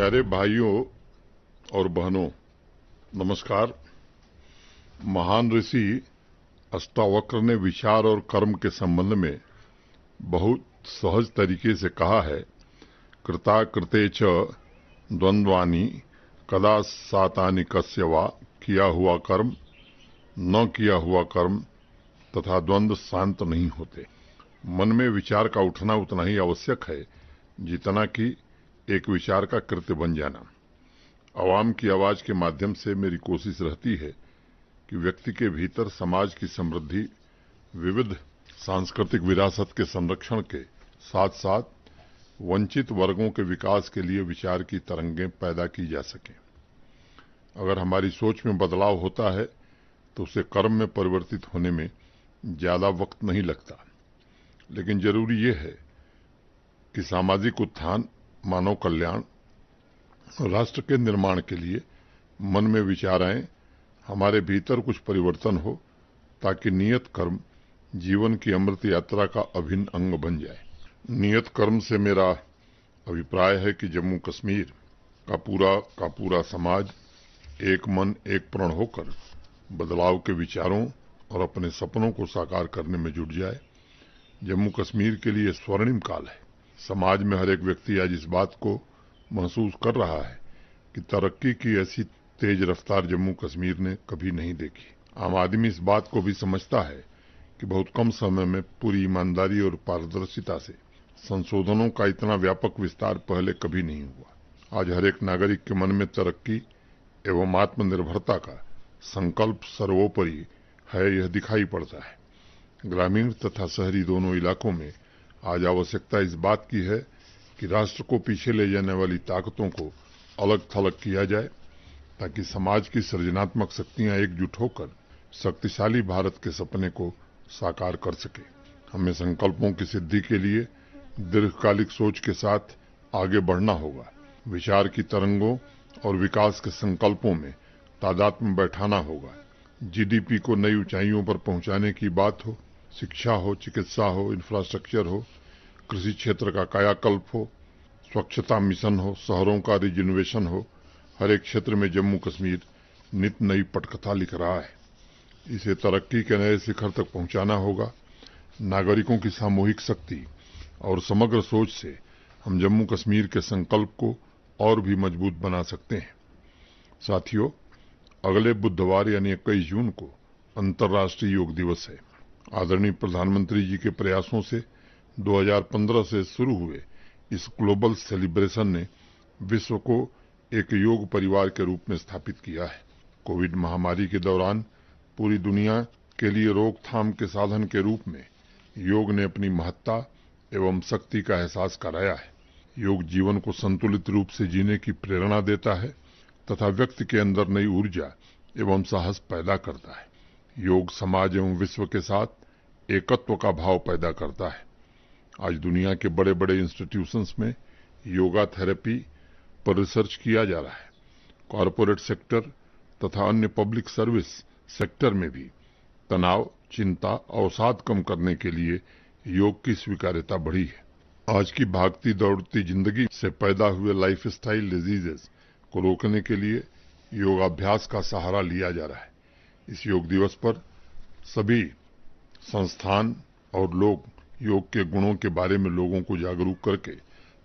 प्यारे भाइयों और बहनों, नमस्कार। महान ऋषि अष्टावक्र ने विचार और कर्म के संबंध में बहुत सहज तरीके से कहा है, कृता कृते च द्वंद्वानि कदा सातानि कस्य वा। किया हुआ कर्म, न किया हुआ कर्म तथा द्वंद्व शांत नहीं होते। मन में विचार का उठना उतना ही आवश्यक है जितना कि एक विचार का कृत्य बन जाना। आवाम की आवाज के माध्यम से मेरी कोशिश रहती है कि व्यक्ति के भीतर समाज की समृद्धि, विविध सांस्कृतिक विरासत के संरक्षण के साथ साथ वंचित वर्गों के विकास के लिए विचार की तरंगें पैदा की जा सकें। अगर हमारी सोच में बदलाव होता है तो उसे कर्म में परिवर्तित होने में ज्यादा वक्त नहीं लगता। लेकिन जरूरी यह है कि सामाजिक उत्थान, मानव कल्याण, राष्ट्र के निर्माण के लिए मन में विचार आए, हमारे भीतर कुछ परिवर्तन हो, ताकि नियत कर्म जीवन की अमृत यात्रा का अभिन्न अंग बन जाए। नियत कर्म से मेरा अभिप्राय है कि जम्मू कश्मीर का पूरा समाज एक मन एक प्रण होकर बदलाव के विचारों और अपने सपनों को साकार करने में जुट जाए। जम्मू कश्मीर के लिए स्वर्णिम काल है। समाज में हर एक व्यक्ति आज इस बात को महसूस कर रहा है कि तरक्की की ऐसी तेज रफ्तार जम्मू कश्मीर ने कभी नहीं देखी। आम आदमी इस बात को भी समझता है कि बहुत कम समय में पूरी ईमानदारी और पारदर्शिता से संशोधनों का इतना व्यापक विस्तार पहले कभी नहीं हुआ। आज हर एक नागरिक के मन में तरक्की एवं आत्मनिर्भरता का संकल्प सर्वोपरि है, यह दिखाई पड़ता है। ग्रामीण तथा शहरी दोनों इलाकों में आज आवश्यकता इस बात की है कि राष्ट्र को पीछे ले जाने वाली ताकतों को अलग थलग किया जाए, ताकि समाज की सृजनात्मक शक्तियां एकजुट होकर शक्तिशाली भारत के सपने को साकार कर सके। हमें संकल्पों की सिद्धि के लिए दीर्घकालिक सोच के साथ आगे बढ़ना होगा। विचार की तरंगों और विकास के संकल्पों में तादात्म्य बैठाना होगा। जीडीपी को नई ऊंचाइयों पर पहुंचाने की बात हो, शिक्षा हो, चिकित्सा हो, इंफ्रास्ट्रक्चर हो, कृषि क्षेत्र का कायाकल्प हो, स्वच्छता मिशन हो, शहरों का रिजनोवेशन हो, हर एक क्षेत्र में जम्मू कश्मीर नित नई पटकथा लिख रहा है। इसे तरक्की के नए शिखर तक पहुंचाना होगा। नागरिकों की सामूहिक शक्ति और समग्र सोच से हम जम्मू कश्मीर के संकल्प को और भी मजबूत बना सकते हैं। साथियों, अगले बुधवार यानी 21 जून को अंतर्राष्ट्रीय योग दिवस है। आदरणीय प्रधानमंत्री जी के प्रयासों से 2015 से शुरू हुए इस ग्लोबल सेलिब्रेशन ने विश्व को एक योग परिवार के रूप में स्थापित किया है। कोविड महामारी के दौरान पूरी दुनिया के लिए रोकथाम के साधन के रूप में योग ने अपनी महत्ता एवं शक्ति का एहसास कराया है। योग जीवन को संतुलित रूप से जीने की प्रेरणा देता है तथा व्यक्ति के अंदर नई ऊर्जा एवं साहस पैदा करता है। योग समाज एवं विश्व के साथ एकत्व का भाव पैदा करता है। आज दुनिया के बड़े बड़े इंस्टीट्यूशंस में योगा थेरेपी पर रिसर्च किया जा रहा है। कॉरपोरेट सेक्टर तथा अन्य पब्लिक सर्विस सेक्टर में भी तनाव, चिंता, अवसाद कम करने के लिए योग की स्वीकार्यता बढ़ी है। आज की भागती दौड़ती जिंदगी से पैदा हुए लाइफस्टाइल डिजीजेस को रोकने के लिए योगाभ्यास का सहारा लिया जा रहा है। इस योग दिवस पर सभी संस्थान और लोग योग के गुणों के बारे में लोगों को जागरूक करके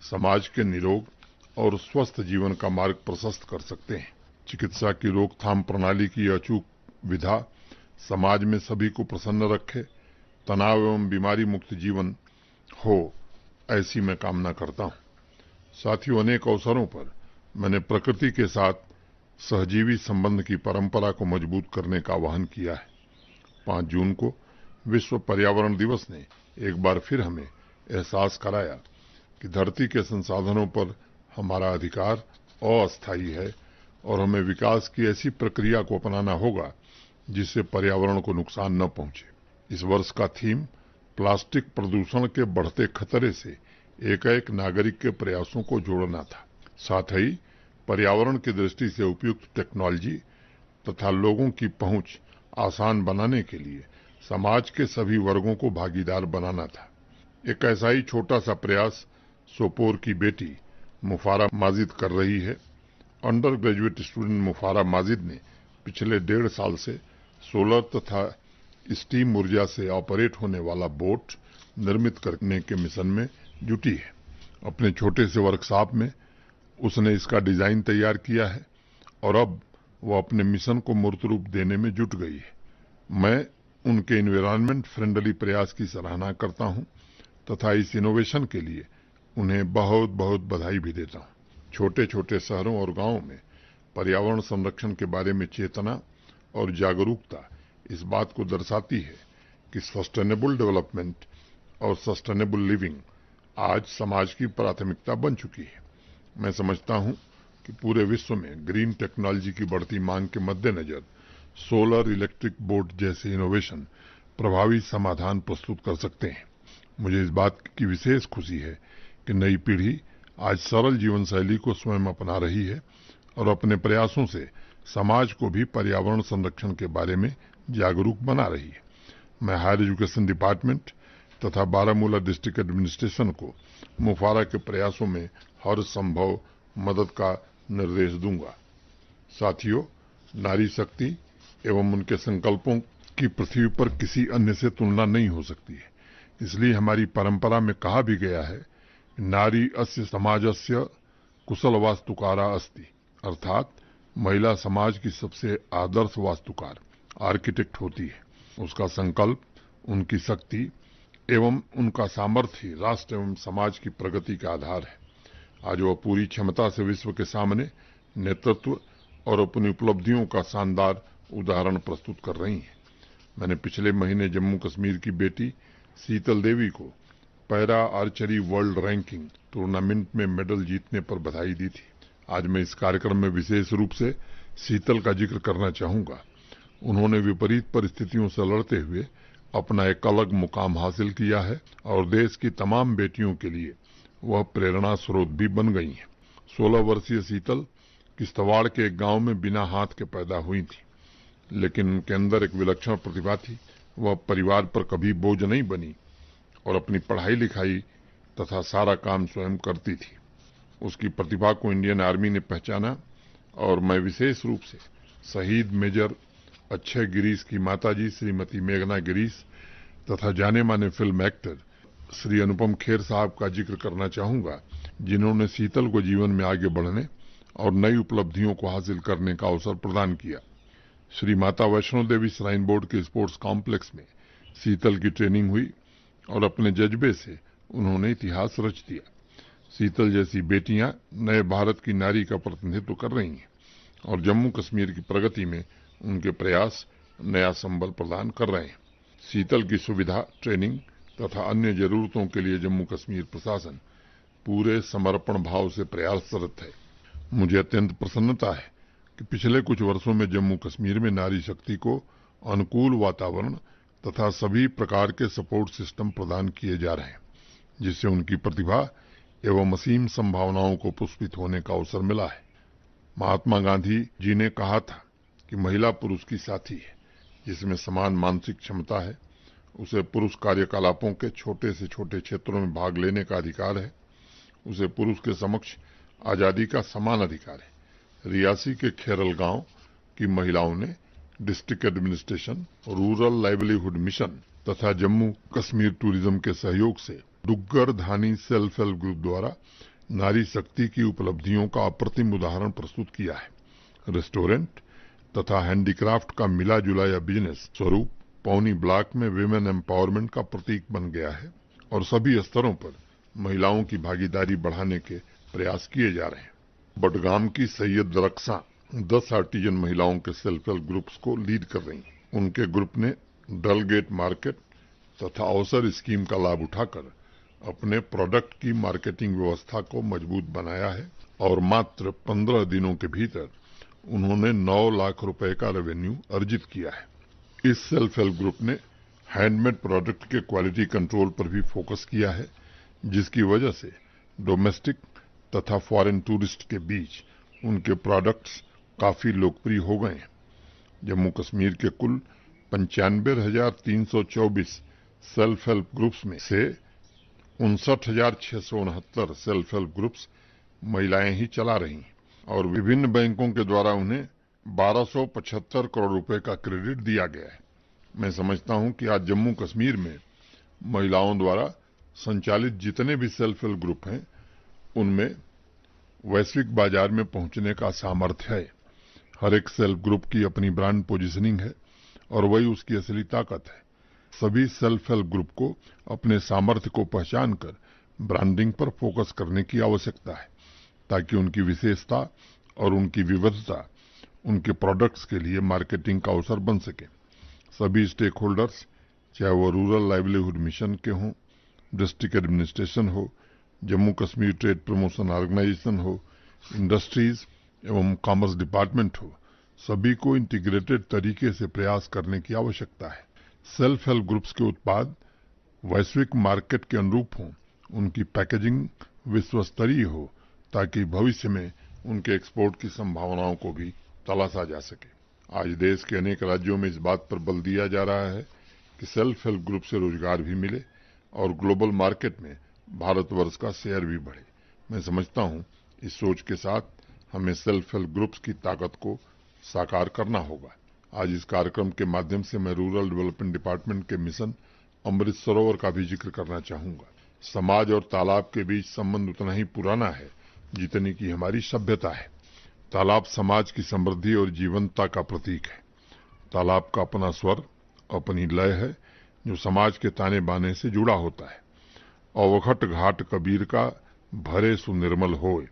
समाज के निरोग और स्वस्थ जीवन का मार्ग प्रशस्त कर सकते हैं। चिकित्सा की रोकथाम प्रणाली की अचूक विधा समाज में सभी को प्रसन्न रखे, तनाव एवं बीमारी मुक्त जीवन हो, ऐसी मैं कामना करता हूं। साथियों, अनेक अवसरों पर मैंने प्रकृति के साथ सहजीवी संबंध की परंपरा को मजबूत करने का आह्वान किया है। 5 जून को विश्व पर्यावरण दिवस ने एक बार फिर हमें एहसास कराया कि धरती के संसाधनों पर हमारा अधिकार अस्थायी है और हमें विकास की ऐसी प्रक्रिया को अपनाना होगा जिससे पर्यावरण को नुकसान न पहुंचे। इस वर्ष का थीम प्लास्टिक प्रदूषण के बढ़ते खतरे से एक नागरिक के प्रयासों को जोड़ना था। साथ ही पर्यावरण की दृष्टि से उपयुक्त टेक्नोलॉजी तथा लोगों की पहुंच आसान बनाने के लिए समाज के सभी वर्गों को भागीदार बनाना था। एक ऐसा ही छोटा सा प्रयास सोपोर की बेटी मुफारा माजिद कर रही है। अंडर ग्रेजुएट स्टूडेंट मुफारा माजिद ने पिछले 1.5 साल से सोलर तथा स्टीम ऊर्जा से ऑपरेट होने वाला बोट निर्मित करने के मिशन में जुटी है। अपने छोटे से वर्कशॉप में उसने इसका डिजाइन तैयार किया है और अब वो अपने मिशन को मूर्त रूप देने में जुट गई है। मैं उनके एनवायरनमेंट फ्रेंडली प्रयास की सराहना करता हूं तथा इस इनोवेशन के लिए उन्हें बहुत बहुत बधाई भी देता हूं। छोटे छोटे शहरों और गांवों में पर्यावरण संरक्षण के बारे में चेतना और जागरूकता इस बात को दर्शाती है कि सस्टेनेबल डेवलपमेंट और सस्टेनेबल लिविंग आज समाज की प्राथमिकता बन चुकी है। मैं समझता हूं कि पूरे विश्व में ग्रीन टेक्नोलॉजी की बढ़ती मांग के मद्देनजर सोलर इलेक्ट्रिक बोट जैसे इनोवेशन प्रभावी समाधान प्रस्तुत कर सकते हैं। मुझे इस बात की विशेष खुशी है कि नई पीढ़ी आज सरल जीवन शैली को स्वयं अपना रही है और अपने प्रयासों से समाज को भी पर्यावरण संरक्षण के बारे में जागरूक बना रही है। मैं हायर एजुकेशन डिपार्टमेंट तथा बारामूला डिस्ट्रिक्ट एडमिनिस्ट्रेशन को मुफारा के प्रयासों में हर संभव मदद का निर्देश दूंगा। साथियों, नारी शक्ति एवं उनके संकल्पों की पृथ्वी पर किसी अन्य से तुलना नहीं हो सकती है। इसलिए हमारी परंपरा में कहा भी गया है, नारी अस्य समाजस्य कुशल वास्तुकारा अस्ति, अर्थात महिला समाज की सबसे आदर्श वास्तुकार आर्किटेक्ट होती है। उसका संकल्प, उनकी शक्ति एवं उनका सामर्थ्य राष्ट्र एवं समाज की प्रगति का आधार है। आज वह पूरी क्षमता से विश्व के सामने नेतृत्व और अपनी उपलब्धियों का शानदार उदाहरण प्रस्तुत कर रही हैं। मैंने पिछले महीने जम्मू कश्मीर की बेटी शीतल देवी को para archery world ranking tournament में मेडल जीतने पर बधाई दी थी। आज मैं इस कार्यक्रम में विशेष रूप से शीतल का जिक्र करना चाहूंगा। उन्होंने विपरीत परिस्थितियों से लड़ते हुए अपना एक अलग मुकाम हासिल किया है और देश की तमाम बेटियों के लिए वह प्रेरणा स्रोत भी बन गई हैं। 16 वर्षीय शीतल किश्तवाड़ के एक गांव में बिना हाथ के पैदा हुई थी, लेकिन उनके अंदर एक विलक्षण प्रतिभा थी। वह परिवार पर कभी बोझ नहीं बनी और अपनी पढ़ाई लिखाई तथा सारा काम स्वयं करती थी। उसकी प्रतिभा को इंडियन आर्मी ने पहचाना और मैं विशेष रूप से शहीद मेजर अक्षय गिरीश की माताजी श्रीमती मेघना गिरीश तथा जाने माने फिल्म एक्टर श्री अनुपम खेर साहब का जिक्र करना चाहूंगा, जिन्होंने शीतल को जीवन में आगे बढ़ने और नई उपलब्धियों को हासिल करने का अवसर प्रदान किया। श्री माता वैष्णो देवी श्राइन बोर्ड के स्पोर्ट्स कॉम्प्लेक्स में शीतल की ट्रेनिंग हुई और अपने जज्बे से उन्होंने इतिहास रच दिया। शीतल जैसी बेटियां नए भारत की नारी का प्रतिनिधित्व कर रही हैं और जम्मू कश्मीर की प्रगति में उनके प्रयास नया संबल प्रदान कर रहे हैं। शीतल की सुविधा, ट्रेनिंग तथा अन्य जरूरतों के लिए जम्मू कश्मीर प्रशासन पूरे समर्पण भाव से प्रयासरत है। मुझे अत्यंत प्रसन्नता है कि पिछले कुछ वर्षों में जम्मू कश्मीर में नारी शक्ति को अनुकूल वातावरण तथा सभी प्रकार के सपोर्ट सिस्टम प्रदान किए जा रहे हैं, जिससे उनकी प्रतिभा एवं असीम संभावनाओं को पुष्पित होने का अवसर मिला है। महात्मा गांधी जी ने कहा था कि महिला पुरुष की साथी है, जिसमें समान मानसिक क्षमता है। उसे पुरुष कार्यकलापों के छोटे से छोटे क्षेत्रों में भाग लेने का अधिकार है। उसे पुरुष के समक्ष आजादी का समान अधिकार है। रियासी के खेरल गांव की महिलाओं ने district administration, rural livelihood mission तथा जम्मू कश्मीर टूरिज्म के सहयोग से डुग्गर धानी सेल्फ हेल्प ग्रुप द्वारा नारी शक्ति की उपलब्धियों का अप्रतिम उदाहरण प्रस्तुत किया है। रेस्टोरेंट तथा हैंडीक्राफ्ट का मिला जुलाया बिजनेस स्वरूप पौनी ब्लॉक में विमेन एम्पावरमेंट का प्रतीक बन गया है और सभी स्तरों पर महिलाओं की भागीदारी बढ़ाने के प्रयास किए जा रहे हैं। बडगाम की सैयद रक्षा 10 आर्टिजन महिलाओं के सेल्फ हेल्प ग्रुप्स को लीड कर रही हैं। उनके ग्रुप ने डल गेट मार्केट तथा अवसर स्कीम का लाभ उठाकर अपने प्रोडक्ट की मार्केटिंग व्यवस्था को मजबूत बनाया है और मात्र 15 दिनों के भीतर उन्होंने 9 लाख रुपए का रेवेन्यू अर्जित किया है। इस सेल्फ हेल्प ग्रुप ने हैंडमेड प्रोडक्ट के क्वालिटी कंट्रोल पर भी फोकस किया है, जिसकी वजह से डोमेस्टिक तथा फॉरेन टूरिस्ट के बीच उनके प्रोडक्ट्स काफी लोकप्रिय हो गए हैं। जम्मू कश्मीर के कुल 95,324 सेल्फ हेल्प ग्रुप्स में से 59,669 सेल्फ हेल्प ग्रुप्स महिलाएं ही चला रही हैं और विभिन्न बैंकों के द्वारा उन्हें 1275 करोड़ रुपए का क्रेडिट दिया गया है। मैं समझता हूं कि आज जम्मू कश्मीर में महिलाओं द्वारा संचालित जितने भी सेल्फ हेल्प ग्रुप हैं उनमें वैश्विक बाजार में पहुंचने का सामर्थ्य है। हर एक सेल्फ ग्रुप की अपनी ब्रांड पोजीशनिंग है और वही उसकी असली ताकत है। सभी सेल्फ हेल्प ग्रुप को अपने सामर्थ्य को पहचान कर ब्रांडिंग पर फोकस करने की आवश्यकता है ताकि उनकी विशेषता और उनकी विविधता उनके प्रोडक्ट्स के लिए मार्केटिंग का अवसर बन सके। सभी स्टेक होल्डर्स, चाहे वो रूरल लाइवलीहुड मिशन के हों, डिस्ट्रिक्ट एडमिनिस्ट्रेशन हो, Jammu Kashmir trade promotion organisation हो, इंडस्ट्रीज एवं कॉमर्स डिपार्टमेंट हो, सभी को इंटीग्रेटेड तरीके से प्रयास करने की आवश्यकता है। सेल्फ हेल्प ग्रुप्स के उत्पाद वैश्विक मार्केट के अनुरूप हों, उनकी पैकेजिंग विश्वस्तरीय हो ताकि भविष्य में उनके एक्सपोर्ट की संभावनाओं को भी तलाशा जा सके। आज देश के अनेक राज्यों में इस बात पर बल दिया जा रहा है कि सेल्फ हेल्प ग्रुप से रोजगार भी मिले और ग्लोबल मार्केट में भारतवर्ष का शेयर भी बढ़े। मैं समझता हूं इस सोच के साथ हमें सेल्फ हेल्प ग्रुप्स की ताकत को साकार करना होगा। आज इस कार्यक्रम के माध्यम से मैं रूरल डेवलपमेंट डिपार्टमेंट के मिशन अमृत सरोवर का भी जिक्र करना चाहूंगा। समाज और तालाब के बीच संबंध उतना ही पुराना है जितनी की हमारी सभ्यता है। तालाब समाज की समृद्धि और जीवंतता का प्रतीक है। तालाब का अपना स्वर, अपनी लय है जो समाज के ताने बाने से जुड़ा होता है। अवघट घाट कबीर का भरे सुनिर्मल होए।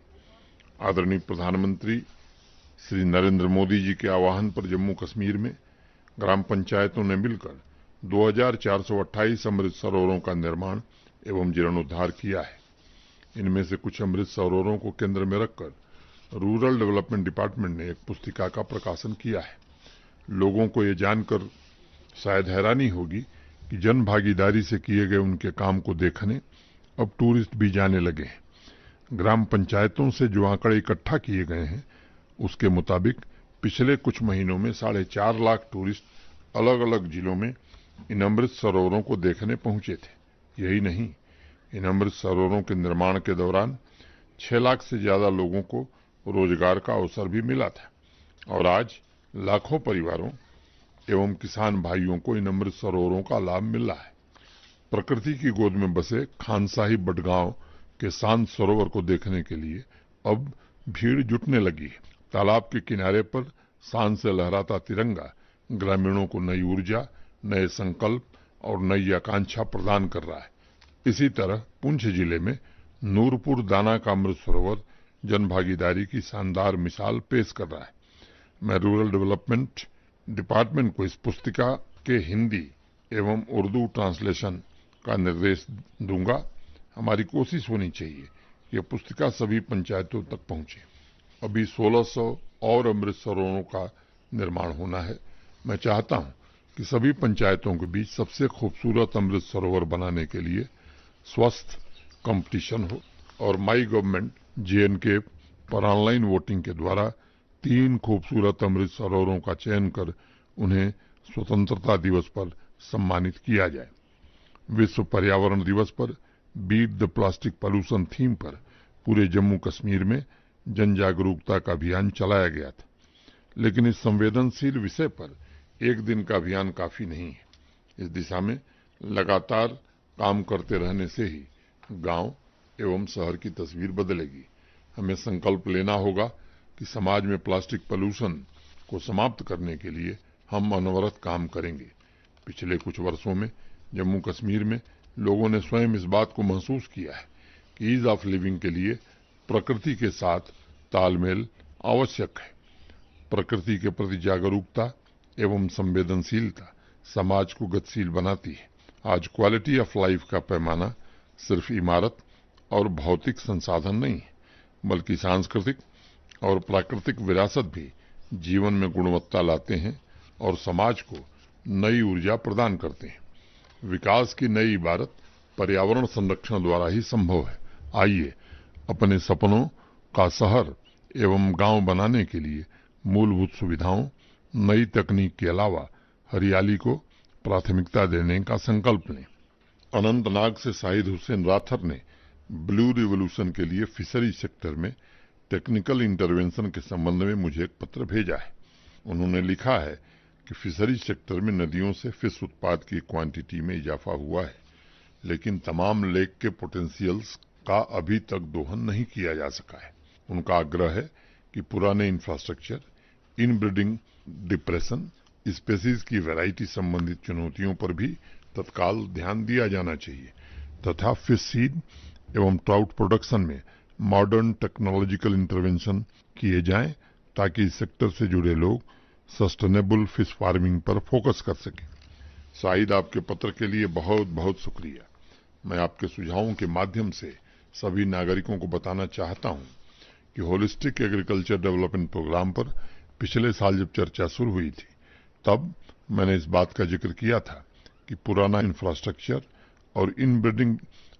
आदरणीय प्रधानमंत्री श्री नरेंद्र मोदी जी के आह्वान पर जम्मू कश्मीर में ग्राम पंचायतों ने मिलकर 2428 अमृत सरोवरों का निर्माण एवं जीर्णोद्धार किया है। इनमें से कुछ अमृत सरोवरों को केंद्र में रखकर रूरल डेवलपमेंट डिपार्टमेंट ने एक पुस्तिका का प्रकाशन किया है। लोगों को ये जानकर शायद हैरानी होगी कि जन भागीदारी से किए गए उनके काम को देखने अब टूरिस्ट भी जाने लगे हैं। ग्राम पंचायतों से जो आंकड़े इकट्ठा किए गए हैं उसके मुताबिक पिछले कुछ महीनों में 4.5 लाख टूरिस्ट अलग अलग जिलों में इन अमृत सरोवरों को देखने पहुंचे थे। यही नहीं, इन अमृत सरोवरों के निर्माण के दौरान 6 लाख से ज्यादा लोगों को रोजगार का अवसर भी मिला था और आज लाखों परिवारों एवं किसान भाइयों को इन अमृत सरोवरों का लाभ मिल रहा है। प्रकृति की गोद में बसे खानसाही बडगांव के शांत सरोवर को देखने के लिए अब भीड़ जुटने लगी है। तालाब के किनारे पर शान से लहराता तिरंगा ग्रामीणों को नई ऊर्जा, नए संकल्प और नई आकांक्षा प्रदान कर रहा है। इसी तरह पुंछ जिले में नूरपुर दाना का अमृत सरोवर जन भागीदारी की शानदार मिसाल पेश कर रहा है। मैं रूरल डेवलपमेंट डिपार्टमेंट को इस पुस्तिका के हिंदी एवं उर्दू ट्रांसलेशन का निर्देश दूंगा। हमारी कोशिश होनी चाहिए कि यह पुस्तिका सभी पंचायतों तक पहुंचे। अभी 1600 और अमृत सरोवरों का निर्माण होना है। मैं चाहता हूं कि सभी पंचायतों के बीच सबसे खूबसूरत अमृत सरोवर बनाने के लिए स्वस्थ कंपटीशन हो और माई गवर्नमेंट JNK पर ऑनलाइन वोटिंग के द्वारा 3 खूबसूरत अमृत सरोवरों का चयन कर उन्हें स्वतंत्रता दिवस पर सम्मानित किया जाए। विश्व पर्यावरण दिवस पर beat the plastic pollution theme पर पूरे जम्मू कश्मीर में जन जागरूकता का अभियान चलाया गया था, लेकिन इस संवेदनशील विषय पर एक दिन का अभियान काफी नहीं है। इस दिशा में लगातार काम करते रहने से ही गांव एवं शहर की तस्वीर बदलेगी। हमें संकल्प लेना होगा कि समाज में प्लास्टिक पॉल्यूशन को समाप्त करने के लिए हम अनवरत काम करेंगे। पिछले कुछ वर्षों में जम्मू कश्मीर में लोगों ने स्वयं इस बात को महसूस किया है कि ईज ऑफ लिविंग के लिए प्रकृति के साथ तालमेल आवश्यक है। प्रकृति के प्रति जागरूकता एवं संवेदनशीलता समाज को गतिशील बनाती है। आज क्वालिटी ऑफ लाइफ का पैमाना सिर्फ इमारत और भौतिक संसाधन नहीं है, बल्कि सांस्कृतिक और प्राकृतिक विरासत भी जीवन में गुणवत्ता लाते हैं और समाज को नई ऊर्जा प्रदान करते हैं। विकास की नई इबारत पर्यावरण संरक्षण द्वारा ही संभव है। आइए अपने सपनों का शहर एवं गांव बनाने के लिए मूलभूत सुविधाओं, नई तकनीक के अलावा हरियाली को प्राथमिकता देने का संकल्प लें। अनंतनाग से शाहिद हुसैन राथर ने ब्लू रिवॉल्यूशन के लिए फिशरी सेक्टर में टेक्निकल इंटरवेंशन के संबंध में मुझे एक पत्र भेजा है। उन्होंने लिखा है कि फिशरी सेक्टर में नदियों से फिश उत्पाद की क्वांटिटी में इजाफा हुआ है, लेकिन तमाम लेक के पोटेंशियल्स का अभी तक दोहन नहीं किया जा सका है। उनका आग्रह है कि पुराने इंफ्रास्ट्रक्चर, इनब्रीडिंग डिप्रेशन, स्पेसीज की वैरायटी संबंधित चुनौतियों पर भी तत्काल ध्यान दिया जाना चाहिए तथा फिश सीड एवं ट्राउट प्रोडक्शन में मॉडर्न टेक्नोलॉजिकल इंटरवेंशन किए जाएं ताकि इस सेक्टर से जुड़े लोग सस्टेनेबल फिश फार्मिंग पर फोकस कर सकें। शाहिद, आपके पत्र के लिए बहुत बहुत शुक्रिया। मैं आपके सुझावों के माध्यम से सभी नागरिकों को बताना चाहता हूं कि होलिस्टिक एग्रीकल्चर डेवलपमेंट प्रोग्राम पर पिछले साल जब चर्चा शुरू हुई थी, तब मैंने इस बात का जिक्र किया था कि पुराना इंफ्रास्ट्रक्चर और इनब्रीडिंग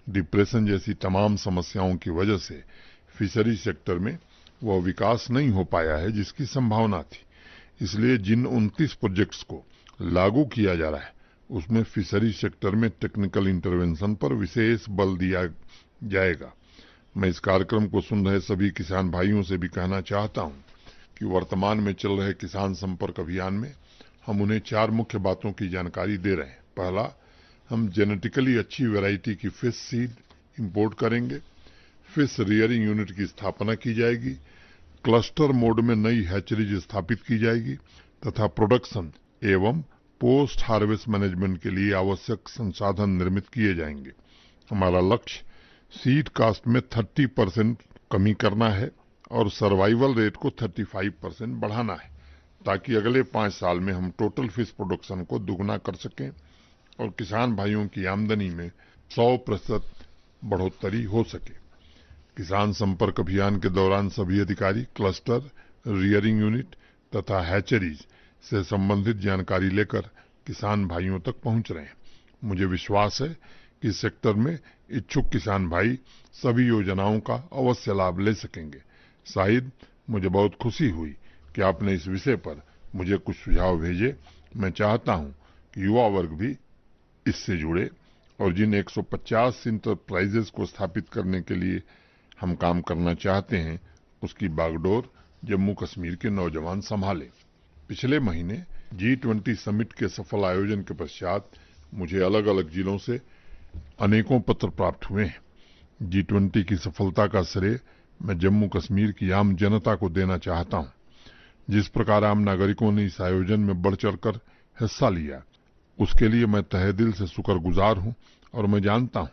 डिप्रेशन जैसी तमाम समस्याओं की वजह से फिशरी सेक्टर में वह विकास नहीं हो पाया है जिसकी संभावना थी। इसलिए जिन 29 प्रोजेक्ट्स को लागू किया जा रहा है, उसमें फिशरी सेक्टर में टेक्निकल इंटरवेंशन पर विशेष बल दिया जाएगा। मैं इस कार्यक्रम को सुन रहे सभी किसान भाइयों से भी कहना चाहता हूं कि वर्तमान में चल रहे किसान संपर्क अभियान में हम उन्हें 4 मुख्य बातों की जानकारी दे रहे हैं। पहला, हम जेनेटिकली अच्छी वैरायटी की फिश सीड इंपोर्ट करेंगे। फिश रियरिंग यूनिट की स्थापना की जाएगी। क्लस्टर मोड में नई हैचरीज स्थापित की जाएगी तथा प्रोडक्शन एवं पोस्ट हार्वेस्ट मैनेजमेंट के लिए आवश्यक संसाधन निर्मित किए जाएंगे। हमारा लक्ष्य सीड कास्ट में 30% कमी करना है और सर्वाइवल रेट को 35% बढ़ाना है ताकि अगले 5 साल में हम टोटल फिश प्रोडक्शन को दुगना कर सकें और किसान भाइयों की आमदनी में 100% बढ़ोतरी हो सके। किसान संपर्क अभियान के दौरान सभी अधिकारी क्लस्टर, रियरिंग यूनिट तथा हैचरीज से संबंधित जानकारी लेकर किसान भाइयों तक पहुंच रहे हैं। मुझे विश्वास है कि इस सेक्टर में इच्छुक किसान भाई सभी योजनाओं का अवश्य लाभ ले सकेंगे। शाहिद, मुझे बहुत खुशी हुई कि आपने इस विषय पर मुझे कुछ सुझाव भेजे। मैं चाहता हूं कि युवा वर्ग भी इससे जुड़े और जिन 150 इंटरप्राइजेस को स्थापित करने के लिए हम काम करना चाहते हैं, उसकी बागडोर जम्मू कश्मीर के नौजवान संभाले। पिछले महीने G20 समिट के सफल आयोजन के पश्चात मुझे अलग अलग जिलों से अनेकों पत्र प्राप्त हुए हैं। G20 की सफलता का श्रेय मैं जम्मू कश्मीर की आम जनता को देना चाहता हूं। जिस प्रकार आम नागरिकों ने इस आयोजन में बढ़ चढ़कर हिस्सा लिया, उसके लिए मैं तहे दिल से शुक्रगुजार हूं और मैं जानता हूं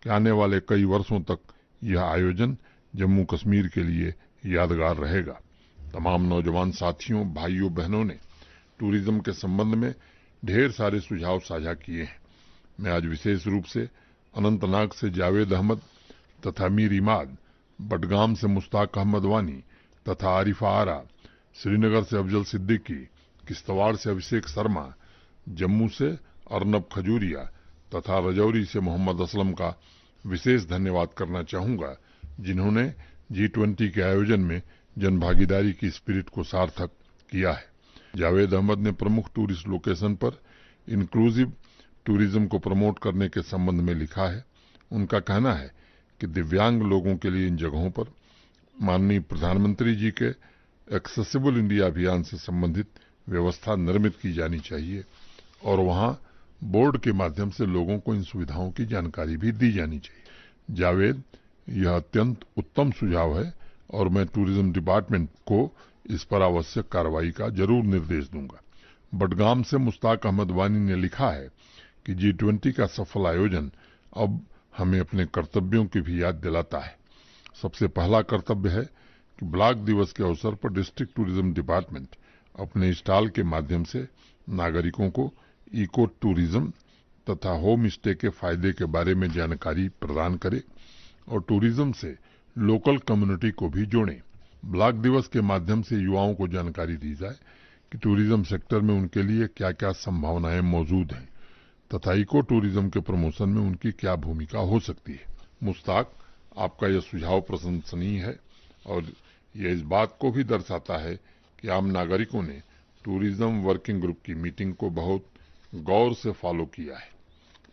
कि आने वाले कई वर्षों तक यह आयोजन जम्मू कश्मीर के लिए यादगार रहेगा। तमाम नौजवान साथियों, भाइयों बहनों ने टूरिज्म के संबंध में ढेर सारे सुझाव साझा किए हैं। मैं आज विशेष रूप से अनंतनाग से जावेद अहमद तथा मीर इमाद, बडगाम से मुश्ताक अहमद वानी तथा आरिफा आरा, श्रीनगर से अफजल सिद्दीकी, किश्तवाड़ से अभिषेक शर्मा, जम्मू से अर्नब खजूरिया तथा रजौरी से मोहम्मद असलम का विशेष धन्यवाद करना चाहूंगा, जिन्होंने G20 के आयोजन में जनभागीदारी की स्पिरिट को सार्थक किया है। जावेद अहमद ने प्रमुख टूरिस्ट लोकेशन पर इंक्लूसिव टूरिज्म को प्रमोट करने के संबंध में लिखा है। उनका कहना है कि दिव्यांग लोगों के लिए इन जगहों पर माननीय प्रधानमंत्री जी के एक्सेसिबल इंडिया अभियान से संबंधित व्यवस्था निर्मित की जानी चाहिए और वहां बोर्ड के माध्यम से लोगों को इन सुविधाओं की जानकारी भी दी जानी चाहिए। जावेद, यह अत्यंत उत्तम सुझाव है और मैं टूरिज्म डिपार्टमेंट को इस पर आवश्यक कार्रवाई का जरूर निर्देश दूंगा। बडगाम से मुश्ताक अहमद वानी ने लिखा है कि G20 का सफल आयोजन अब हमें अपने कर्तव्यों की भी याद दिलाता है। सबसे पहला कर्तव्य है कि ब्लॉक दिवस के अवसर पर डिस्ट्रिक्ट टूरिज्म डिपार्टमेंट अपने स्टॉल के माध्यम से नागरिकों को इको टूरिज्म तथा होम स्टे के फायदे के बारे में जानकारी प्रदान करे और टूरिज्म से लोकल कम्युनिटी को भी जोड़े। ब्लॉक दिवस के माध्यम से युवाओं को जानकारी दी जाए कि टूरिज्म सेक्टर में उनके लिए क्या क्या संभावनाएं मौजूद हैं तथा इको टूरिज्म के प्रमोशन में उनकी क्या भूमिका हो सकती है। मुश्ताक, आपका यह सुझाव प्रशंसनीय है और यह इस बात को भी दर्शाता है कि आम नागरिकों ने टूरिज्म वर्किंग ग्रुप की मीटिंग को बहुत गौर से फॉलो किया है।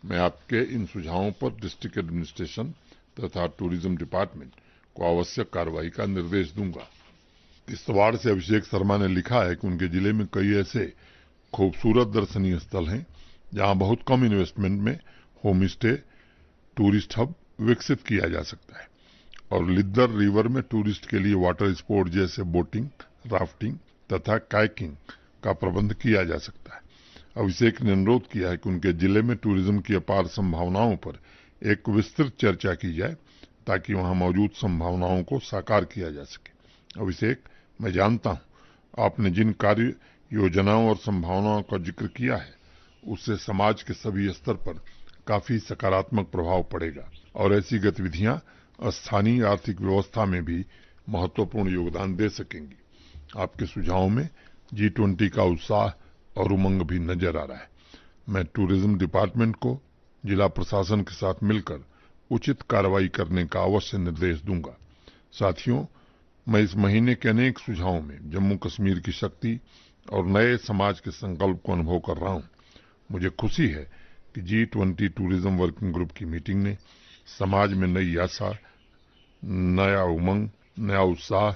मैं आपके इन सुझावों पर डिस्ट्रिक्ट एडमिनिस्ट्रेशन तथा टूरिज्म डिपार्टमेंट को आवश्यक कार्रवाई का निर्देश दूंगा। किश्तवाड़ से अभिषेक शर्मा ने लिखा है कि उनके जिले में कई ऐसे खूबसूरत दर्शनीय स्थल हैं जहां बहुत कम इन्वेस्टमेंट में होम स्टे, टूरिस्ट हब विकसित किया जा सकता है और लिद्दर रिवर में टूरिस्ट के लिए वाटर स्पोर्ट जैसे बोटिंग, राफ्टिंग तथा कायाकिंग का प्रबंध किया जा सकता है। अभिषेक ने अनुरोध किया है कि उनके जिले में टूरिज्म की अपार संभावनाओं पर एक विस्तृत चर्चा की जाए ताकि वहां मौजूद संभावनाओं को साकार किया जा सके। अभिषेक, मैं जानता हूं आपने जिन कार्य योजनाओं और संभावनाओं का जिक्र किया है उससे समाज के सभी स्तर पर काफी सकारात्मक प्रभाव पड़ेगा और ऐसी गतिविधियां स्थानीय आर्थिक व्यवस्था में भी महत्वपूर्ण योगदान दे सकेंगी। आपके सुझावों में G20 का उत्साह और उमंग भी नजर आ रहा है। मैं टूरिज्म डिपार्टमेंट को जिला प्रशासन के साथ मिलकर उचित कार्रवाई करने का अवश्य निर्देश दूंगा। साथियों, मैं इस महीने के अनेक सुझावों में जम्मू कश्मीर की शक्ति और नए समाज के संकल्प को अनुभव कर रहा हूं। मुझे खुशी है कि G20 टूरिज्म वर्किंग ग्रुप की मीटिंग ने समाज में नई आशा, नया उमंग, नया उत्साह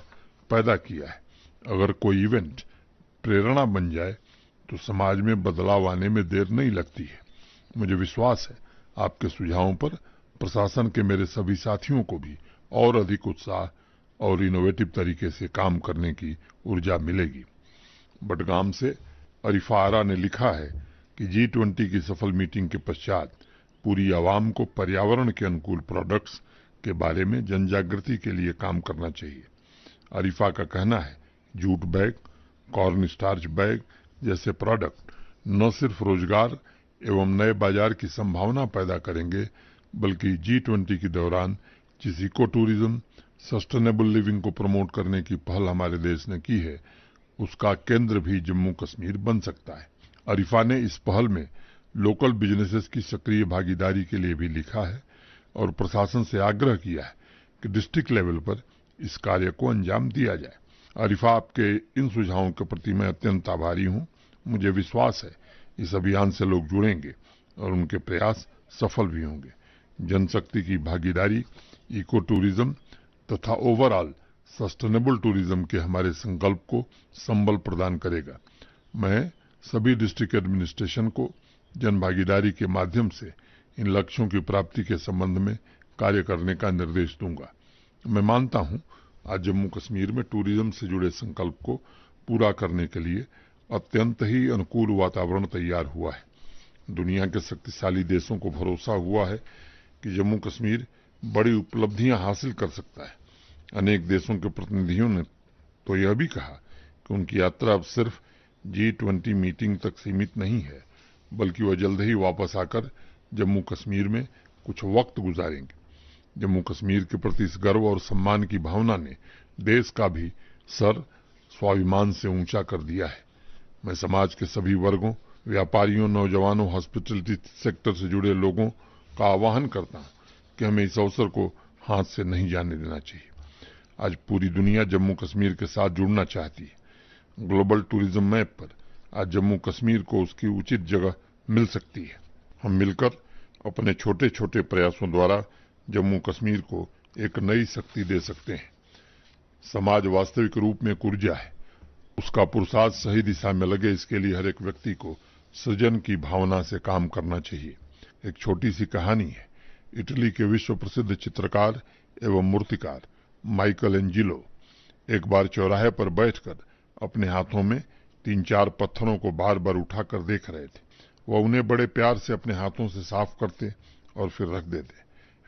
पैदा किया है। अगर कोई इवेंट प्रेरणा बन जाए तो समाज में बदलाव आने में देर नहीं लगती है। मुझे विश्वास है आपके सुझावों पर प्रशासन के मेरे सभी साथियों को भी और अधिक उत्साह और इनोवेटिव तरीके से काम करने की ऊर्जा मिलेगी। बडगाम से अरिफा आरा ने लिखा है कि G20 की सफल मीटिंग के पश्चात पूरी आवाम को पर्यावरण के अनुकूल प्रोडक्ट्स के बारे में जनजागृति के लिए काम करना चाहिए। अरिफा का कहना है jute bag, corn starch bag जैसे प्रोडक्ट न सिर्फ रोजगार एवं नए बाजार की संभावना पैदा करेंगे बल्कि G20 के दौरान जिस इको टूरिज्म, सस्टेनेबल लिविंग को प्रमोट करने की पहल हमारे देश ने की है उसका केंद्र भी जम्मू कश्मीर बन सकता है। अरिफा ने इस पहल में लोकल बिजनेसेस की सक्रिय भागीदारी के लिए भी लिखा है और प्रशासन से आग्रह किया है कि डिस्ट्रिक्ट लेवल पर इस कार्य को अंजाम दिया जाए। अरिफा, आपके इन सुझावों के प्रति मैं अत्यंत आभारी हूं। मुझे विश्वास है इस अभियान से लोग जुड़ेंगे और उनके प्रयास सफल भी होंगे। जनशक्ति की भागीदारी इको टूरिज्म तथा ओवरऑल सस्टेनेबल टूरिज्म के हमारे संकल्प को संबल प्रदान करेगा। मैं सभी डिस्ट्रिक्ट एडमिनिस्ट्रेशन को जन भागीदारी के माध्यम से इन लक्ष्यों की प्राप्ति के संबंध में कार्य करने का निर्देश दूंगा। मैं मानता हूं आज जम्मू कश्मीर में टूरिज्म से जुड़े संकल्प को पूरा करने के लिए अत्यंत ही अनुकूल वातावरण तैयार हुआ है। दुनिया के शक्तिशाली देशों को भरोसा हुआ है कि जम्मू कश्मीर बड़ी उपलब्धियां हासिल कर सकता है। अनेक देशों के प्रतिनिधियों ने तो यह भी कहा कि उनकी यात्रा अब सिर्फ G20 मीटिंग तक सीमित नहीं है बल्कि वह जल्द ही वापस आकर जम्मू कश्मीर में कुछ वक्त गुजारेंगे। जम्मू कश्मीर के प्रति इस गर्व और सम्मान की भावना ने देश का भी सर स्वाभिमान से ऊंचा कर दिया है। मैं समाज के सभी वर्गों, व्यापारियों, नौजवानों, हॉस्पिटलिटी सेक्टर से जुड़े लोगों का आह्वान करता हूं कि हमें इस अवसर को हाथ से नहीं जाने देना चाहिए। आज पूरी दुनिया जम्मू कश्मीर के साथ जुड़ना चाहती है। ग्लोबल टूरिज्म मैप पर आज जम्मू कश्मीर को उसकी उचित जगह मिल सकती है। हम मिलकर अपने छोटे छोटे प्रयासों द्वारा जम्मू कश्मीर को एक नई शक्ति दे सकते हैं। समाज वास्तविक रूप में एक ऊर्जा है, उसका पुरुषार्थ सही दिशा में लगे इसके लिए हर एक व्यक्ति को सृजन की भावना से काम करना चाहिए। एक छोटी सी कहानी है। इटली के विश्व प्रसिद्ध चित्रकार एवं मूर्तिकार माइकल एंजिलो एक बार चौराहे पर बैठकर अपने हाथों में 3-4 पत्थरों को बार बार उठाकर देख रहे थे। वह उन्हें बड़े प्यार से अपने हाथों से साफ करते और फिर रख देते।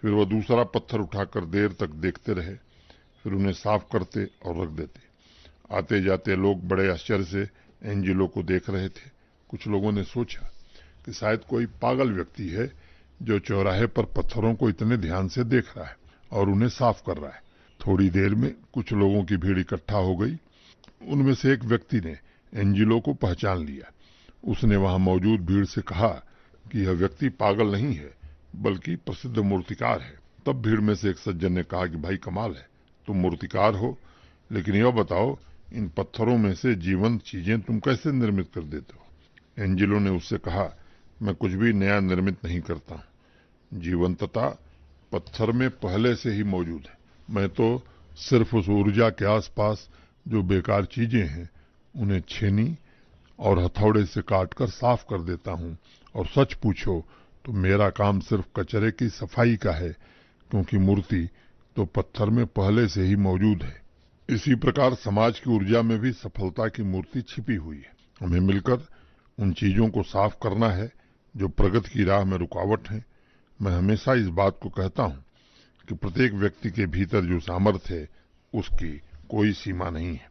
फिर वह दूसरा पत्थर उठाकर देर तक देखते रहे, फिर उन्हें साफ करते और रख देते। आते जाते लोग बड़े आश्चर्य से एंजिलो को देख रहे थे। कुछ लोगों ने सोचा कि शायद कोई पागल व्यक्ति है जो चौराहे पर पत्थरों को इतने ध्यान से देख रहा है और उन्हें साफ कर रहा है। थोड़ी देर में कुछ लोगों की भीड़ इकट्ठा हो गई। उनमें से एक व्यक्ति ने एंजिलो को पहचान लिया। उसने वहां मौजूद भीड़ से कहा कि यह व्यक्ति पागल नहीं है बल्कि प्रसिद्ध मूर्तिकार है। तब भीड़ में से एक सज्जन ने कहा कि भाई कमाल है, तुम मूर्तिकार हो, लेकिन यह बताओ इन पत्थरों में से जीवंत चीजें तुम कैसे निर्मित कर देते हो। एंजिलो ने उससे कहा, मैं कुछ भी नया निर्मित नहीं करता हूं। जीवंतता पत्थर में पहले से ही मौजूद है। मैं तो सिर्फ उस ऊर्जा के आसपास जो बेकार चीजें हैं उन्हें छेनी और हथौड़े से काटकर साफ कर देता हूं। और सच पूछो तो मेरा काम सिर्फ कचरे की सफाई का है, क्योंकि मूर्ति तो पत्थर में पहले से ही मौजूद है। इसी प्रकार समाज की ऊर्जा में भी सफलता की मूर्ति छिपी हुई है। हमें मिलकर उन चीजों को साफ करना है जो प्रगति की राह में रुकावट हैं। मैं हमेशा इस बात को कहता हूं कि प्रत्येक व्यक्ति के भीतर जो सामर्थ्य है उसकी कोई सीमा नहीं है।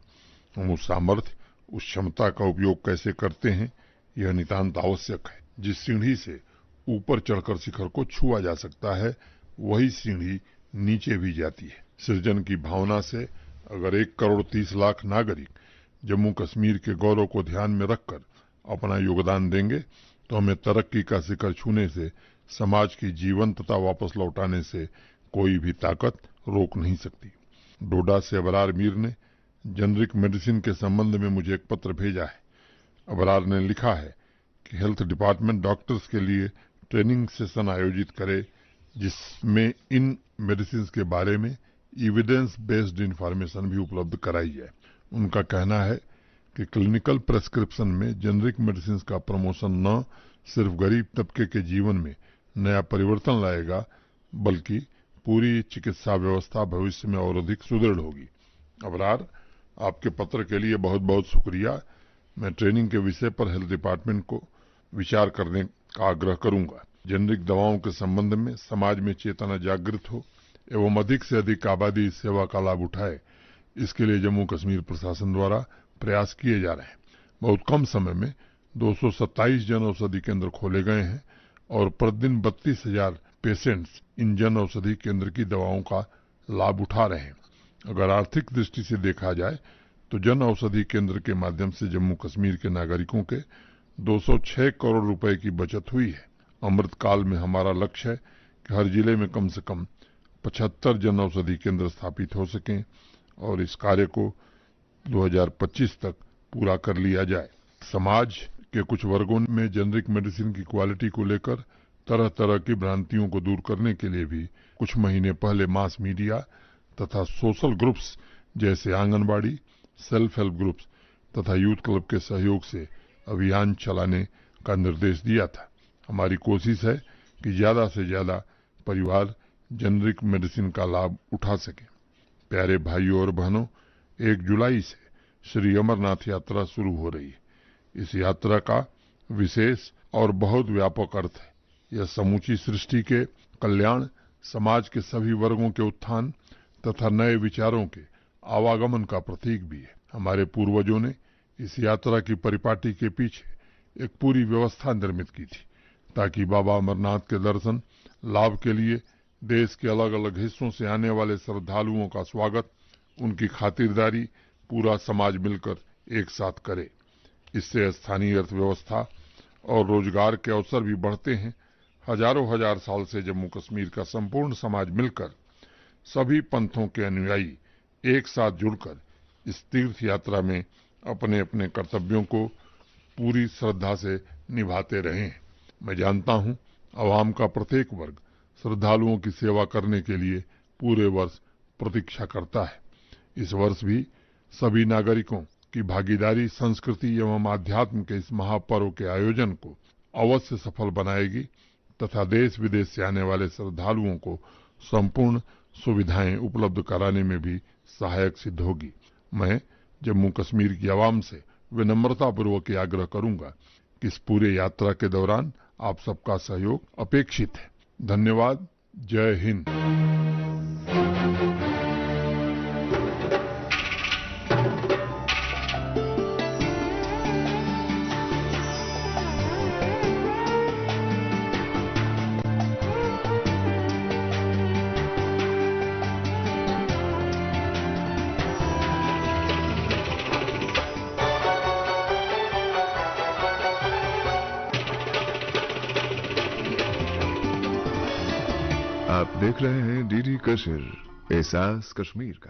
हम उस सामर्थ्य, उस क्षमता का उपयोग कैसे करते हैं यह नितांत आवश्यक है। जिस सीढ़ी से ऊपर चढ़कर शिखर को छुआ जा सकता है वही सीढ़ी नीचे भी जाती है। सृजन की भावना से अगर 1 करोड़ 30 लाख नागरिक जम्मू कश्मीर के गौरव को ध्यान में रखकर अपना योगदान देंगे तो हमें तरक्की का शिखर छूने से, समाज की जीवंतता वापस लौटाने से कोई भी ताकत रोक नहीं सकती। डोडा से अबरार मीर ने जेनरिक मेडिसिन के संबंध में मुझे एक पत्र भेजा है। अबरार ने लिखा है कि हेल्थ डिपार्टमेंट डॉक्टर्स के लिए ट्रेनिंग सेशन आयोजित करे जिसमें इन मेडिसिन के बारे में एविडेंस बेस्ड इंफॉर्मेशन भी उपलब्ध कराई जाए। उनका कहना है कि क्लिनिकल प्रेस्क्रिप्शन में जेनरिक मेडिसिन का प्रमोशन न सिर्फ गरीब तबके के जीवन में नया परिवर्तन लाएगा बल्कि पूरी चिकित्सा व्यवस्था भविष्य में और अधिक सुदृढ़ होगी। अबरार, आपके पत्र के लिए बहुत बहुत शुक्रिया। मैं ट्रेनिंग के विषय पर हेल्थ डिपार्टमेंट को विचार करने का आग्रह करूंगा। जेनरिक दवाओं के संबंध में समाज में चेतना जागृत हो एवं अधिक से अधिक आबादी इस सेवा का लाभ उठाए, इसके लिए जम्मू कश्मीर प्रशासन द्वारा प्रयास किए जा रहे हैं। बहुत कम समय में 227 जन औषधि केंद्र खोले गए हैं और प्रतिदिन 32,000 पेशेंट्स इन जन औषधि केंद्र की दवाओं का लाभ उठा रहे हैं। अगर आर्थिक दृष्टि से देखा जाए तो जन औषधि केंद्र के माध्यम से जम्मू कश्मीर के नागरिकों के 206 करोड़ रुपए की बचत हुई है। अमृतकाल में हमारा लक्ष्य है कि हर जिले में कम से कम 75 जन औषधि केंद्र स्थापित हो सकें और इस कार्य को 2025 तक पूरा कर लिया जाए। समाज के कुछ वर्गों में जेनरिक मेडिसिन की क्वालिटी को लेकर तरह तरह की भ्रांतियों को दूर करने के लिए भी कुछ महीने पहले मास मीडिया तथा सोशल ग्रुप्स जैसे आंगनबाड़ी, सेल्फ हेल्प ग्रुप्स तथा यूथ क्लब के सहयोग से अभियान चलाने का निर्देश दिया था। हमारी कोशिश है कि ज्यादा से ज्यादा परिवार जेनरिक मेडिसिन का लाभ उठा सके। प्यारे भाइयों और बहनों, 1 जुलाई से श्री अमरनाथ यात्रा शुरू हो रही है। इस यात्रा का विशेष और बहुत व्यापक अर्थ है। यह समूची सृष्टि के कल्याण, समाज के सभी वर्गों के उत्थान तथा नए विचारों के आवागमन का प्रतीक भी है। हमारे पूर्वजों ने इस यात्रा की परिपाटी के पीछे एक पूरी व्यवस्था निर्मित की थी ताकि बाबा अमरनाथ के दर्शन लाभ के लिए देश के अलग अलग हिस्सों से आने वाले श्रद्धालुओं का स्वागत, उनकी खातिरदारी पूरा समाज मिलकर एक साथ करे। इससे स्थानीय अर्थव्यवस्था और रोजगार के अवसर भी बढ़ते हैं। हजारों हजार साल से जम्मू कश्मीर का संपूर्ण समाज मिलकर सभी पंथों के अनुयायी एक साथ जुड़कर इस तीर्थ यात्रा में अपने अपने कर्तव्यों को पूरी श्रद्धा से निभाते रहे हैं। मैं जानता हूं आवाम का प्रत्येक वर्ग श्रद्धालुओं की सेवा करने के लिए पूरे वर्ष प्रतीक्षा करता है। इस वर्ष भी सभी नागरिकों की भागीदारी संस्कृति एवं आध्यात्म के इस महापर्व के आयोजन को अवश्य सफल बनाएगी तथा देश विदेश से आने वाले श्रद्धालुओं को संपूर्ण सुविधाएं उपलब्ध कराने में भी सहायक सिद्ध होगी। मैं जम्मू कश्मीर की आवाम से विनम्रतापूर्वक आग्रह करूंगा कि इस पूरे यात्रा के दौरान आप सबका सहयोग अपेक्षित है। धन्यवाद। जय हिंद। आप देख रहे हैं डीडी कश्मीर, एहसास कश्मीर का।